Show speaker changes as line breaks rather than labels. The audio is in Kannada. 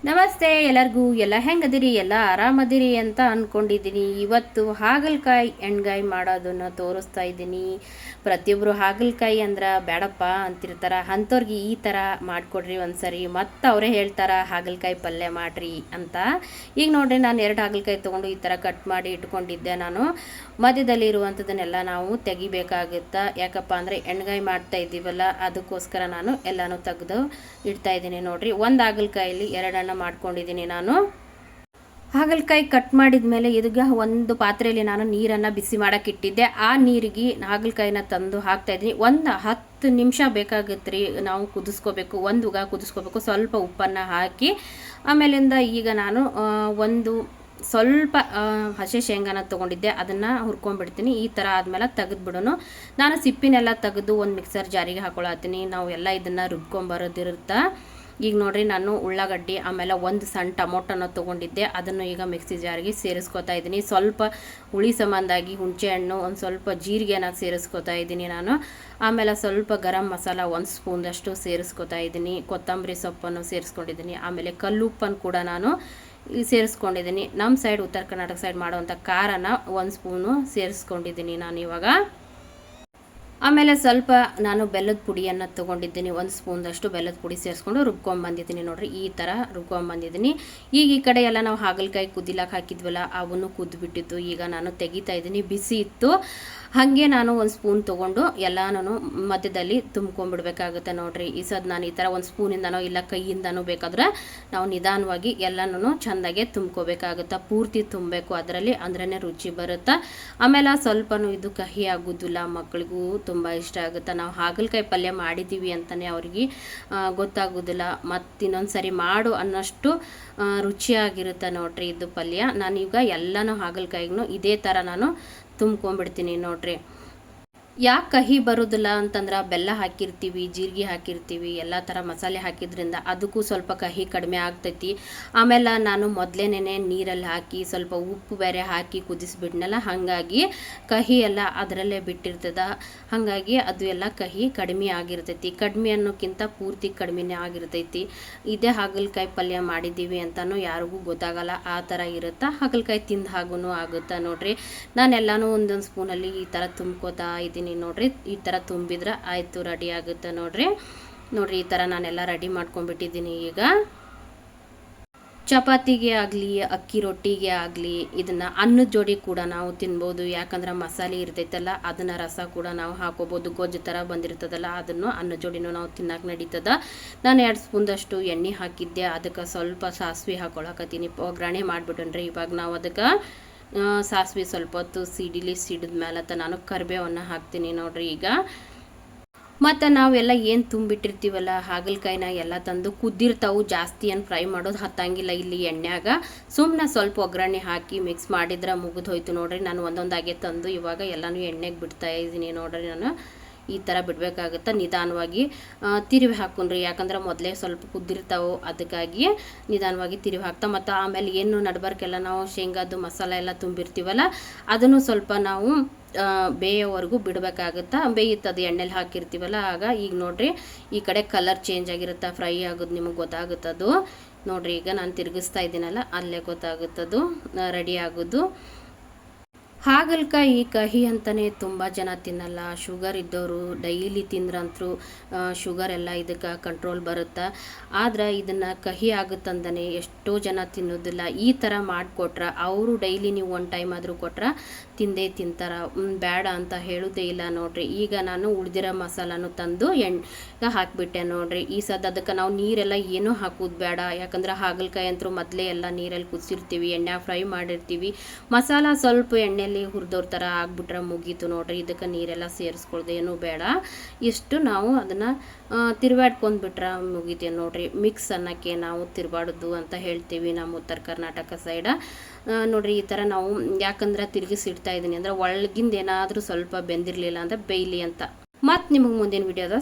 ನಮಸ್ತೆ ಎಲ್ಲರಿಗೂ. ಎಲ್ಲ ಹೆಂಗದಿರಿ? ಎಲ್ಲ ಆರಾಮದಿರಿ ಅಂತ ಅಂದ್ಕೊಂಡಿದ್ದೀನಿ. ಇವತ್ತು ಹಾಗಲಕಾಯಿ ಎಣ್ಗಾಯಿ ಮಾಡೋದನ್ನು ತೋರಿಸ್ತಾ ಇದ್ದೀನಿ. ಪ್ರತಿಯೊಬ್ಬರು ಹಾಗಲಕಾಯಿ ಅಂದ್ರೆ ಬೇಡಪ್ಪ ಅಂತಿರ್ತಾರೆ. ಅಂಥವ್ರಿಗೆ ಈ ಥರ ಮಾಡಿಕೊಡ್ರಿ ಒಂದ್ಸರಿ. ಮತ್ತು ಅವರೇ ಹೇಳ್ತಾರೆ ಹಾಗಲಕಾಯಿ ಪಲ್ಯ ಮಾಡಿರಿ ಅಂತ. ಈಗ ನೋಡಿರಿ, ನಾನು 2 ಹಾಗಲಕಾಯಿ ತೊಗೊಂಡು ಈ ಥರ ಕಟ್ ಮಾಡಿ ಇಟ್ಕೊಂಡಿದ್ದೆ. ನಾನು ಮಧ್ಯದಲ್ಲಿ ಇರುವಂಥದ್ದನ್ನೆಲ್ಲ ನಾವು ತೆಗಿಬೇಕಾಗುತ್ತೆ. ಯಾಕಪ್ಪ ಅಂದರೆ ಎಣ್ಗಾಯಿ ಮಾಡ್ತಾ ಇದ್ದೀವಲ್ಲ, ಅದಕ್ಕೋಸ್ಕರ ನಾನು ಎಲ್ಲನೂ ತೆಗೆದು ಇಡ್ತಾ ಇದ್ದೀನಿ. ನೋಡಿರಿ, ಒಂದು ಹಾಗಲಕಾಯಲ್ಲಿ 2 ಹಣ್ಣು ಮಾಡ್ಕೊಂಡಿದ್ದೀನಿ. ನಾನು ಹಾಗಲಕಾಯಿ ಕಟ್ ಮಾಡಿದ ಮೇಲೆ ಇದಕ್ಕೆ ಒಂದು ಪಾತ್ರೆಯಲ್ಲಿ ನಾನು ನೀರನ್ನು ಬಿಸಿ ಮಾಡೋಕೆ ಇಟ್ಟಿದ್ದೆ. ಆ ನೀರಿಗೆ ಹಾಗಲಕಾಯಿನ ತಂದು ಹಾಕ್ತಾಯಿದ್ದೀನಿ. ಒಂದು 10 ನಿಮಿಷ ಬೇಕಾಗುತ್ತೆ ರೀ. ನಾವು ಕುದಿಸ್ಕೋಬೇಕು, ಒಂದು ಉಗ ಕುದಿಸ್ಕೋಬೇಕು. ಸ್ವಲ್ಪ ಉಪ್ಪನ್ನು ಹಾಕಿ ಆಮೇಲಿಂದ ಈಗ ನಾನು ಒಂದು ಸ್ವಲ್ಪ ಹಸಿ ಶೇಂಗಾನ ತೊಗೊಂಡಿದ್ದೆ, ಅದನ್ನು ಹುರ್ಕೊಂಡ್ಬಿಡ್ತೀನಿ. ಈ ಥರ ಆದಮೇಲೆ ತೆಗೆದ್ಬಿಡೋನು. ನಾನು ಸಿಪ್ಪಿನೆಲ್ಲ ತೆಗೆದು ಒಂದು ಮಿಕ್ಸರ್ ಜಾರಿಗೆ ಹಾಕೊಳತ್ತೀನಿ. ನಾವು ಎಲ್ಲ ಇದನ್ನು ರುಬ್ಕೊಂಬರೋದಿರುತ್ತೆ. ಈಗ ನೋಡಿರಿ, ನಾನು ಉಳ್ಳಾಗಡ್ಡಿ ಆಮೇಲೆ ಒಂದು ಸಣ್ಣ ಟೊಮೊಟೊನ ತೊಗೊಂಡಿದ್ದೆ, ಅದನ್ನು ಈಗ ಮಿಕ್ಸಿ ಜಾರಿಗೆ ಸೇರಿಸ್ಕೊತಾ ಇದ್ದೀನಿ. ಸ್ವಲ್ಪ ಹುಳಿ ಸಂಬಂಧಾಗಿ ಹುಣಸೆ ಹಣ್ಣು, ಒಂದು ಸ್ವಲ್ಪ ಜೀರಿಗೆನ ಸೇರಿಸ್ಕೊತಾ ಇದ್ದೀನಿ ನಾನು. ಆಮೇಲೆ ಸ್ವಲ್ಪ ಗರಂ ಮಸಾಲ 1 ಸ್ಪೂನಷ್ಟು ಸೇರಿಸ್ಕೊತಾ ಇದ್ದೀನಿ. ಕೊತ್ತಂಬರಿ ಸೊಪ್ಪನ್ನು ಸೇರಿಸ್ಕೊಂಡಿದ್ದೀನಿ. ಆಮೇಲೆ ಕಲ್ಲುಪ್ಪನ್ನು ಕೂಡ ನಾನು ಸೇರಿಸ್ಕೊಂಡಿದ್ದೀನಿ. ನಮ್ಮ ಸೈಡ್ ಉತ್ತರ ಕರ್ನಾಟಕ ಸೈಡ್ ಮಾಡೋವಂಥ ಖಾರನ 1 ಸ್ಪೂನು ಸೇರಿಸ್ಕೊಂಡಿದ್ದೀನಿ ನಾನು ಇವಾಗ. ಆಮೇಲೆ ಸ್ವಲ್ಪ ನಾನು ಬೆಲ್ಲದ ಪುಡಿಯನ್ನು ತೊಗೊಂಡಿದ್ದೀನಿ. 1 ಸ್ಪೂನಷ್ಟು ಬೆಲ್ಲದ ಪುಡಿ ಸೇರಿಸ್ಕೊಂಡು ರುಬ್ಕೊಂಬಂದಿದ್ದೀನಿ. ನೋಡಿರಿ, ಈ ಥರ ರುಬ್ಕೊಂಬಂದಿದ್ದೀನಿ. ಈಗ ಈ ಕಡೆ ಎಲ್ಲ ನಾವು ಹಾಗಲಕಾಯಿ ಕುದಿಲಾಕ ಹಾಕಿದ್ವಲ್ಲ, ಅವನ್ನು ಕುದ್ದುಬಿಟ್ಟಿತ್ತು. ಈಗ ನಾನು ತೆಗಿತಾ ಇದ್ದೀನಿ. ಬಿಸಿ ಇತ್ತು, ಹಾಗೆ ನಾನು 1 ಸ್ಪೂನ್ ತೊಗೊಂಡು ಎಲ್ಲನೂ ಮಧ್ಯದಲ್ಲಿ ತುಂಬ್ಕೊಂಡ್ಬಿಡ್ಬೇಕಾಗುತ್ತೆ. ನೋಡಿರಿ, ಈ ಸದ್ ನಾನು ಈ ಥರ 1 ಸ್ಪೂನಿಂದನೋ ಇಲ್ಲ ಕೈಯಿಂದನೂ ಬೇಕಾದ್ರೆ ನಾವು ನಿಧಾನವಾಗಿ ಎಲ್ಲನೂ ಚೆಂದಾಗೆ ತುಂಬ್ಕೋಬೇಕಾಗುತ್ತೆ. ಪೂರ್ತಿ ತುಂಬಬೇಕು ಅದರಲ್ಲಿ, ಅಂದ್ರೇ ರುಚಿ ಬರುತ್ತೆ. ಆಮೇಲೆ ಸ್ವಲ್ಪನೂ ಇದು ಕಹಿ ಆಗೋದಿಲ್ಲ, ಮಕ್ಕಳಿಗೂ ತುಂಬ ಇಷ್ಟ ಆಗುತ್ತೆ. ನಾವು ಹಾಗಲಕಾಯಿ ಪಲ್ಯ ಮಾಡಿದ್ದೀವಿ ಅಂತಲೇ ಅವ್ರಿಗೆ ಗೊತ್ತಾಗೋದಿಲ್ಲ. ಮತ್ತು ಇನ್ನೊಂದು ಸರಿ ಮಾಡು ಅನ್ನೋಷ್ಟು ರುಚಿಯಾಗಿರುತ್ತೆ ನೋಡಿರಿ ಇದು ಪಲ್ಯ. ನಾನೀಗ ಎಲ್ಲನೂ ಹಾಗಲಕಾಯಿಗೂ ಇದೇ ಥರ ನಾನು ತುಂಬ್ಕೊಂಡ್ಬಿಡ್ತೀನಿ. ನೋಡಿರಿ, ಯಾಕೆ ಕಹಿ ಬರೋದಿಲ್ಲ ಅಂತಂದ್ರೆ ಬೆಲ್ಲ ಹಾಕಿರ್ತೀವಿ, ಜೀರಿಗೆ ಹಾಕಿರ್ತೀವಿ, ಎಲ್ಲ ಥರ ಮಸಾಲೆ ಹಾಕಿದ್ರಿಂದ ಅದಕ್ಕೂ ಸ್ವಲ್ಪ ಕಹಿ ಕಡಿಮೆ ಆಗ್ತೈತಿ. ಆಮೇಲೆ ನಾನು ಮೊದಲೇನೇ ನೀರಲ್ಲಿ ಹಾಕಿ ಸ್ವಲ್ಪ ಉಪ್ಪು ಬೇರೆ ಹಾಕಿ ಕುದಿಸ್ಬಿಡ್ನಲ್ಲ, ಹಾಗಾಗಿ ಕಹಿ ಎಲ್ಲ ಅದರಲ್ಲೇ ಬಿಟ್ಟಿರ್ತದ. ಹಾಗಾಗಿ ಅದು ಎಲ್ಲ ಕಹಿ ಕಡಿಮೆ ಆಗಿರ್ತೈತಿ. ಕಡಿಮೆ ಅನ್ನೋಕ್ಕಿಂತ ಪೂರ್ತಿ ಕಡಿಮೆನೇ ಆಗಿರ್ತೈತಿ. ಇದೇ ಹಾಗಲಕಾಯಿ ಪಲ್ಯ ಮಾಡಿದ್ದೀವಿ ಅಂತಲೂ ಯಾರಿಗೂ ಗೊತ್ತಾಗಲ್ಲ, ಆ ಥರ ಇರುತ್ತೆ. ಹಾಗಲಕಾಯಿ ತಿಂದ ಹಾಗೂ ಆಗುತ್ತೆ. ನೋಡಿರಿ, ನಾನೆಲ್ಲನೂ ಒಂದೊಂದು ಸ್ಪೂನಲ್ಲಿ ಈ ಥರ ತುಂಬ್ಕೋತಾ ಇದ್ದೀನಿ. ನೋಡ್ರಿ, ಈ ಥರ ತುಂಬಿದ್ರೆ ಆಯಿತು, ರೆಡಿ ಆಗುತ್ತೆ. ನೋಡ್ರಿ, ಈ ಥರ ನಾನೆಲ್ಲ ರೆಡಿ ಮಾಡ್ಕೊಂಡ್ಬಿಟ್ಟಿದ್ದೀನಿ. ಈಗ ಚಪಾತಿಗೆ ಆಗಲಿ ಅಕ್ಕಿ ರೊಟ್ಟಿಗೆ ಆಗಲಿ ಇದನ್ನು ಅನ್ನದ ಜೋಡಿ ಕೂಡ ನಾವು ತಿನ್ಬೋದು. ಯಾಕಂದ್ರೆ ಮಸಾಲೆ ಇರ್ತೈತಲ್ಲ, ಅದನ್ನು ರಸ ಕೂಡ ನಾವು ಹಾಕೋಬೋದು. ಗೊಜ್ಜು ಥರ ಬಂದಿರ್ತದಲ್ಲ, ಅದನ್ನು ಅನ್ನದ ಜೋಡಿನೂ ನಾವು ತಿನ್ನಕ್ಕೆ ನಡೀತದ. ನಾನು 2 ಸ್ಪೂನಷ್ಟು ಎಣ್ಣೆ ಹಾಕಿದ್ದೆ, ಅದಕ್ಕೆ ಸ್ವಲ್ಪ ಸಾಸಿವೆ ಹಾಕೊಳಕತ್ತೀನಿ. ಒಗ್ಗರಣೆ ಮಾಡಿಬಿಟ್ಟನ್ರಿ. ಇವಾಗ ನಾವು ಅದಕ್ಕೆ ಸಾಸಿವೆ ಸ್ವಲ್ಪ ಹೊತ್ತು ಸಿಡಿದ ಮೇಲೆ ನಾನು ಕರಿಬೇವನ್ನು ಹಾಕ್ತೀನಿ. ನೋಡಿರಿ, ಈಗ ಮತ್ತು ನಾವೆಲ್ಲ ಏನು ತುಂಬಿಟ್ಟಿರ್ತೀವಲ್ಲ ಹಾಗಲಕಾಯಿನ ಎಲ್ಲ ತಂದು ಕುದ್ದಿರ್ತಾವು. ಜಾಸ್ತಿ ಏನು ಫ್ರೈ ಮಾಡೋದು ಹತ್ತಂಗಿಲ್ಲ ಇಲ್ಲಿ ಎಣ್ಣೆಯಾಗ. ಸುಮ್ಮನೆ ಸ್ವಲ್ಪ ಒಗ್ಗರಣೆ ಹಾಕಿ ಮಿಕ್ಸ್ ಮಾಡಿದ್ರೆ ಮುಗಿದು ಹೋಯ್ತು. ನೋಡಿರಿ, ನಾನು ಒಂದೊಂದಾಗೆ ತಂದು ಇವಾಗ ಎಲ್ಲನೂ ಎಣ್ಣೆಗೆ ಬಿಡ್ತಾ ಇದ್ದೀನಿ. ನೋಡಿರಿ, ನಾನು ಈ ಥರ ಬಿಡಬೇಕಾಗುತ್ತೆ. ನಿಧಾನವಾಗಿ ತಿರುವಿ ಹಾಕೊಂಡ್ರಿ, ಯಾಕಂದ್ರೆ ಮೊದಲೇ ಸ್ವಲ್ಪ ಕುದ್ದಿರ್ತಾವೆ, ಅದಕ್ಕಾಗಿ ನಿಧಾನವಾಗಿ ತಿರುವಿ ಹಾಕ್ತಾ. ಮತ್ತು ಆಮೇಲೆ ಏನು ನಡ್ಬರ್ಕೆಲ್ಲ ನಾವು ಶೇಂಗಾದು ಮಸಾಲೆ ಎಲ್ಲ ತುಂಬಿರ್ತೀವಲ್ಲ, ಅದನ್ನು ಸ್ವಲ್ಪ ನಾವು ಬೇಯೋವರೆಗೂ ಬಿಡಬೇಕಾಗುತ್ತೆ. ಬೇಯುತ್ತದೆ ಎಣ್ಣೆಲಿ ಹಾಕಿರ್ತೀವಲ್ಲ ಆಗ. ಈಗ ನೋಡಿರಿ, ಈ ಕಡೆ ಕಲರ್ ಚೇಂಜ್ ಆಗಿರುತ್ತೆ, ಫ್ರೈ ಆಗೋದು ನಿಮಗೆ ಗೊತ್ತಾಗುತ್ತದು. ನೋಡಿರಿ, ಈಗ ನಾನು ತಿರುಗಿಸ್ತಾ ಇದ್ದೀನಲ್ಲ, ಅಲ್ಲೇ ಗೊತ್ತಾಗುತ್ತದು ರೆಡಿ ಆಗೋದು. ಹಾಗಲಕಾಯಿ ಕಹಿ ಅಂತಲೇ ತುಂಬ ಜನ ತಿನ್ನಲ್ಲ. ಶುಗರ್ ಇದ್ದವರು ಡೈಲಿ ತಿಂದ್ರಂತರೂ ಶುಗರ್ ಎಲ್ಲ ಇದಕ್ಕೆ ಕಂಟ್ರೋಲ್ ಬರುತ್ತೆ. ಆದ್ರೆ ಇದನ್ನು ಕಹಿ ಆಗುತ್ತಂದನೇ ಎಷ್ಟೋ ಜನ ತಿನ್ನೋದಿಲ್ಲ. ಈ ಥರ ಮಾಡಿಕೊಟ್ರೆ ಅವರು ಡೈಲಿ ನೀವು 1 ಟೈಮ್ ಆದರೂ ಕೊಟ್ರೆ ತಿಂದೇ ತಿಂತಾರೆ, ಬೇಡ ಅಂತ ಹೇಳೋದೇ ಇಲ್ಲ. ನೋಡಿರಿ, ಈಗ ನಾನು ಉಳಿದಿರೋ ಮಸಾಲನೂ ತಂದು ಎಣ್ಣೆ ಹಾಕಿಬಿಟ್ಟೆ. ನೋಡಿರಿ, ಈ ಸದ ಅದಕ್ಕೆ ನಾವು ನೀರೆಲ್ಲ ಏನೂ ಹಾಕೋದು ಬೇಡ. ಯಾಕಂದ್ರೆ ಹಾಗಲಕಾಯಿ ಅಂತೂ ಮೊದಲೇ ಎಲ್ಲ ನೀರಲ್ಲಿ ಕುದಿಸಿರ್ತೀವಿ, ಎಣ್ಣೆ ಫ್ರೈ ಮಾಡಿರ್ತೀವಿ. ಮಸಾಲ ಸ್ವಲ್ಪ ಎಣ್ಣೆಯಲ್ಲಿ ಹುರಿದೋರ್ ಥರ ಆಗ್ಬಿಟ್ರೆ ಮುಗೀತು. ನೋಡ್ರಿ, ಇದಕ್ಕೆ ನೀರೆಲ್ಲ ಸೇರಿಸ್ಕೊಳ್ದೇನು ಬೇಡ. ಇಷ್ಟು ನಾವು ಅದನ್ನು ತಿರುವಾಡ್ಕೊಂಡ್ಬಿಟ್ರೆ ಮುಗೀತೆ. ನೋಡ್ರಿ, ಮಿಕ್ಸ್ ಅನ್ನೋಕ್ಕೆ ನಾವು ತಿರುವಾಡೋದು ಅಂತ ಹೇಳ್ತೀವಿ ನಮ್ಮ ಉತ್ತರ ಕರ್ನಾಟಕ ಸೈಡ. ನೋಡ್ರಿ, ಈ ಥರ ನಾವು ಯಾಕಂದ್ರೆ ತಿರುಗಿಸಿಡ್ತಾ ಇದ್ದೀನಿ ಅಂದರೆ ಒಳಗಿಂದ ಏನಾದರೂ ಸ್ವಲ್ಪ ಬೆಂದಿರಲಿಲ್ಲ ಅಂದರೆ ಬೇಯಲಿ ಅಂತ. ಮತ್ತು ನಿಮಗೆ ಮುಂದಿನ ವಿಡಿಯೋದ